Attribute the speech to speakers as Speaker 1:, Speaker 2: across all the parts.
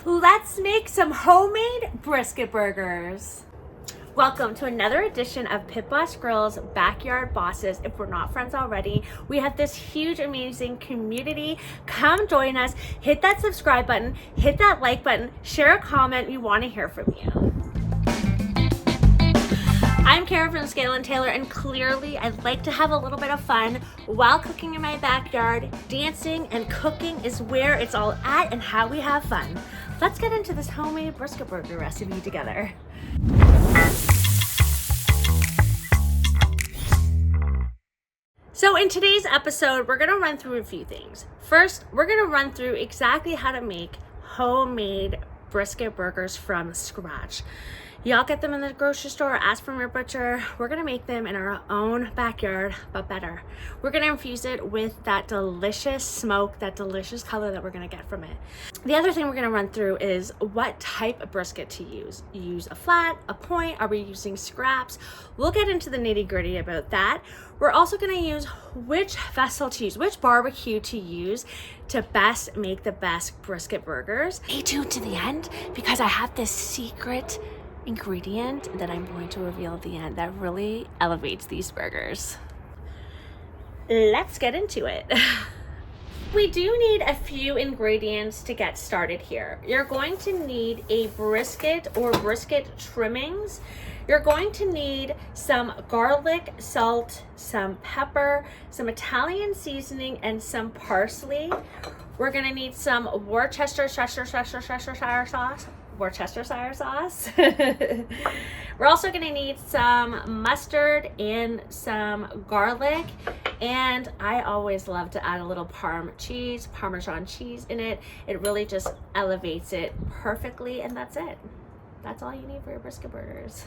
Speaker 1: Let's make some homemade brisket burgers. Welcome to another edition of Pit Boss Grill's Backyard Bosses. If we're not friends already, we have this huge, amazing community. Come join us, hit that subscribe button, hit that like button, share a comment. We want to hear from you. I'm Kara from Scale & Taylor, and clearly I'd like to have a little bit of fun while cooking in my backyard. Dancing and cooking is where it's all at and how we have fun. Let's get into this homemade brisket burger recipe together. So in today's episode, we're gonna run through a few things. First, we're gonna run through exactly how to make homemade brisket burgers from scratch. Y'all get them in the grocery store, ask from your butcher. We're gonna make them in our own backyard, but better. We're gonna infuse it with that delicious smoke, that delicious color that we're gonna get from it. The other thing we're gonna run through is what type of brisket to use. You use a flat, a point, are we using scraps? We'll get into the nitty gritty about that. We're also gonna use which vessel to use, which barbecue to use to best make the best brisket burgers. Stay tuned to the end because I have this secret ingredient that I'm going to reveal at the end that really elevates these burgers. Let's get into it. We do need a few ingredients to get started here. You're going to need a brisket or brisket trimmings. You're going to need some garlic, salt, some pepper, some Italian seasoning, and some parsley. We're gonna need some Worcestershire sauce. We're also going to need some mustard and some garlic, and I always love to add a little Parmesan cheese in it. It really just elevates it perfectly, and that's it. That's all you need for your brisket burgers.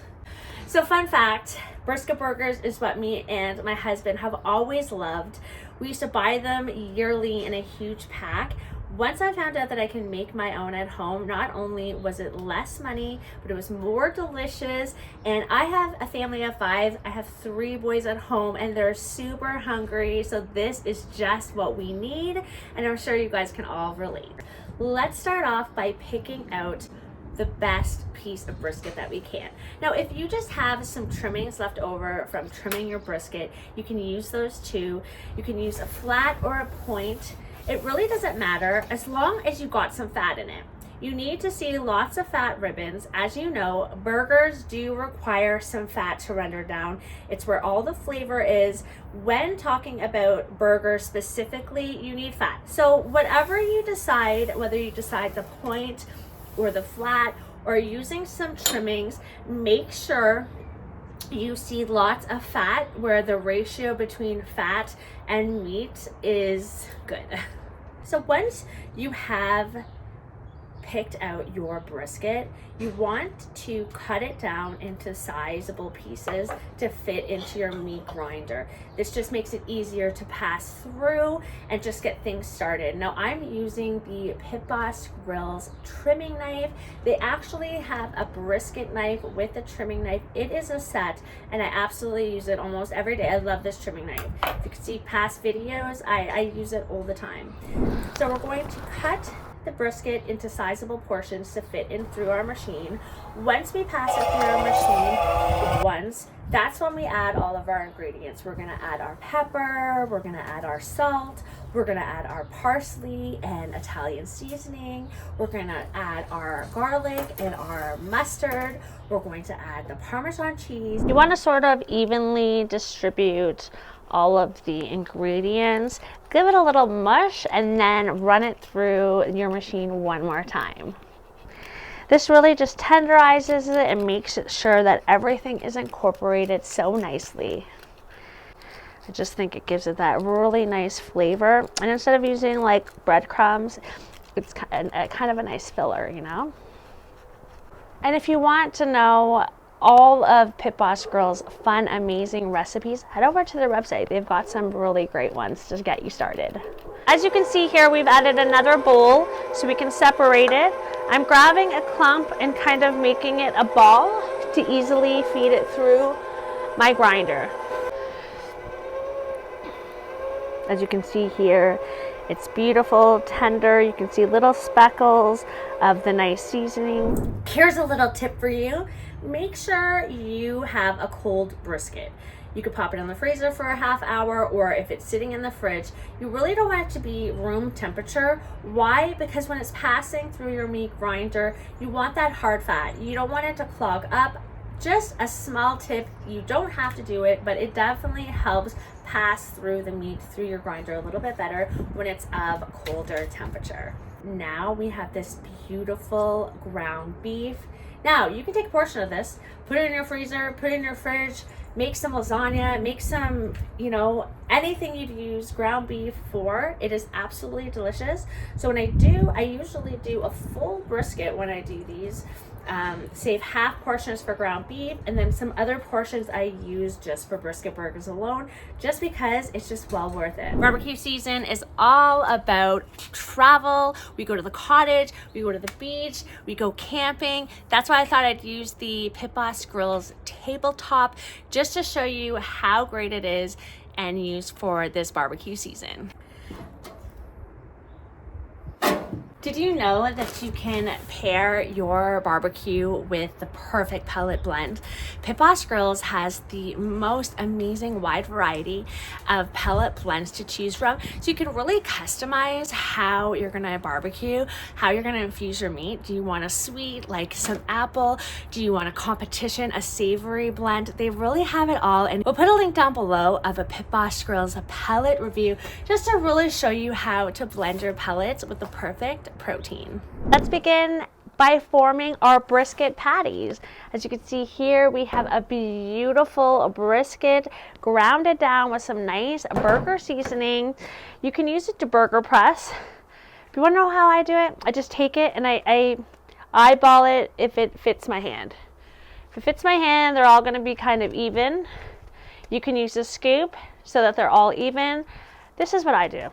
Speaker 1: So fun fact, brisket burgers is what me and my husband have always loved. We used to buy them yearly in a huge pack. Once I found out that I can make my own at home, not only was it less money, but it was more delicious. And I have a family of 5. I have 3 boys at home and they're super hungry. So this is just what we need. And I'm sure you guys can all relate. Let's start off by picking out the best piece of brisket that we can. Now, if you just have some trimmings left over from trimming your brisket, you can use those too. You can use a flat or a point. It really doesn't matter as long as you got some fat in it. You need to see lots of fat ribbons. As you know, burgers do require some fat to render down. It's where all the flavor is. When talking about burgers specifically, you need fat. So whatever you decide, whether you decide the point or the flat or using some trimmings, make sure you see lots of fat where the ratio between fat and meat is good. So once you have picked out your brisket, you want to cut it down into sizable pieces to fit into your meat grinder. This just makes it easier to pass through and just get things started. Now I'm using the Pit Boss Grill's trimming knife. They actually have a brisket knife with a trimming knife. It is a set and I absolutely use it almost every day. I love this trimming knife. If you can see past videos, I use it all the time. So we're going to cut the brisket into sizable portions to fit in through our machine. Once we pass it through our machine that's when we add all of our ingredients. We're gonna add our pepper, we're gonna add our salt, we're gonna add our parsley and Italian seasoning, we're gonna add our garlic and our mustard, we're going to add the Parmesan cheese. You want to sort of evenly distribute all of the ingredients, give it a little mush, and then run it through your machine one more time. This really just tenderizes it and makes it sure that everything is incorporated so nicely. I just think it gives it that really nice flavor, and instead of using like breadcrumbs, it's kind of a nice filler, you know. And if you want to know all of Pit Boss Grill's fun, amazing recipes, head over to their website. They've got some really great ones to get you started. As you can see here, we've added another bowl so we can separate it. I'm grabbing a clump and kind of making it a ball to easily feed it through my grinder. As you can see here, It's beautiful, tender. You can see little speckles of the nice seasoning. Here's a little tip for you. Make sure you have a cold brisket. You could pop it in the freezer for a half hour, or if it's sitting in the fridge, you really don't want it to be room temperature. Why? Because when it's passing through your meat grinder, you want that hard fat. You don't want it to clog up. Just a small tip, you don't have to do it, but it definitely helps pass through the meat through your grinder a little bit better when it's of colder temperature. Now we have this beautiful ground beef. Now you can take a portion of this, put it in your freezer, put it in your fridge, make some lasagna, make some, anything you'd use ground beef for. It is absolutely delicious. So when I usually do a full brisket when I do these. Save half portions for ground beef, and then some other portions I use just for brisket burgers alone, just because it's just well worth it. Barbecue season is all about travel. We go to the cottage, we go to the beach, we go camping. That's why I thought I'd use the Pit Boss Grill's tabletop just to show you how great it is and used for this barbecue season. Did you know that you can pair your barbecue with the perfect pellet blend? Pit Boss Grills has the most amazing wide variety of pellet blends to choose from. So you can really customize how you're gonna barbecue, how you're gonna infuse your meat. Do you want a sweet, like some apple? Do you want a competition, a savory blend? They really have it all. And we'll put a link down below of a Pit Boss Grills pellet review just to really show you how to blend your pellets with the perfect protein. Let's begin by forming our brisket patties. As you can see here, we have a beautiful brisket grounded down with some nice burger seasoning. You can use it to burger press. If you want to know how I do it, I just take it and I eyeball it if it fits my hand. If it fits my hand, they're all going to be kind of even. You can use a scoop so that they're all even. This is what I do.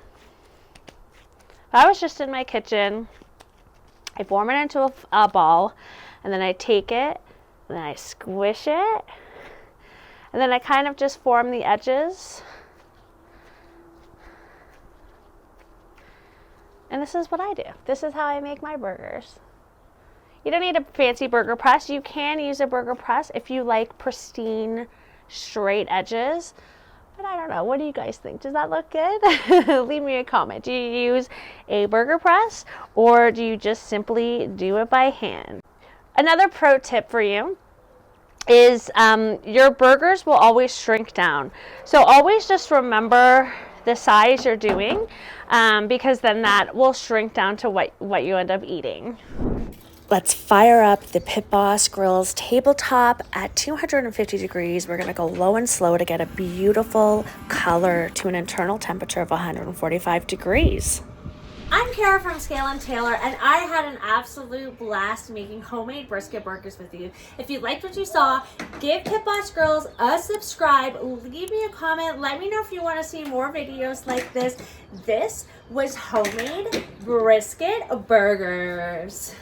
Speaker 1: I was just in my kitchen, I form it into a ball, and then I take it, and then I squish it, and then I kind of just form the edges. And this is what I do. This is how I make my burgers. You don't need a fancy burger press. You can use a burger press if you like pristine, straight edges. But I don't know, what do you guys think? Does that look good? Leave me a comment. Do you use a burger press, or do you just simply do it by hand? Another pro tip for you is your burgers will always shrink down. So always just remember the size you're doing, because then that will shrink down to what you end up eating. Let's fire up the Pit Boss Grill's tabletop at 250 degrees. We're gonna go low and slow to get a beautiful color to an internal temperature of 145 degrees. I'm Kara from Scale & Taylor, and I had an absolute blast making homemade brisket burgers with you. If you liked what you saw, give Pit Boss Grills a subscribe, leave me a comment, let me know if you want to see more videos like this. This was homemade brisket burgers.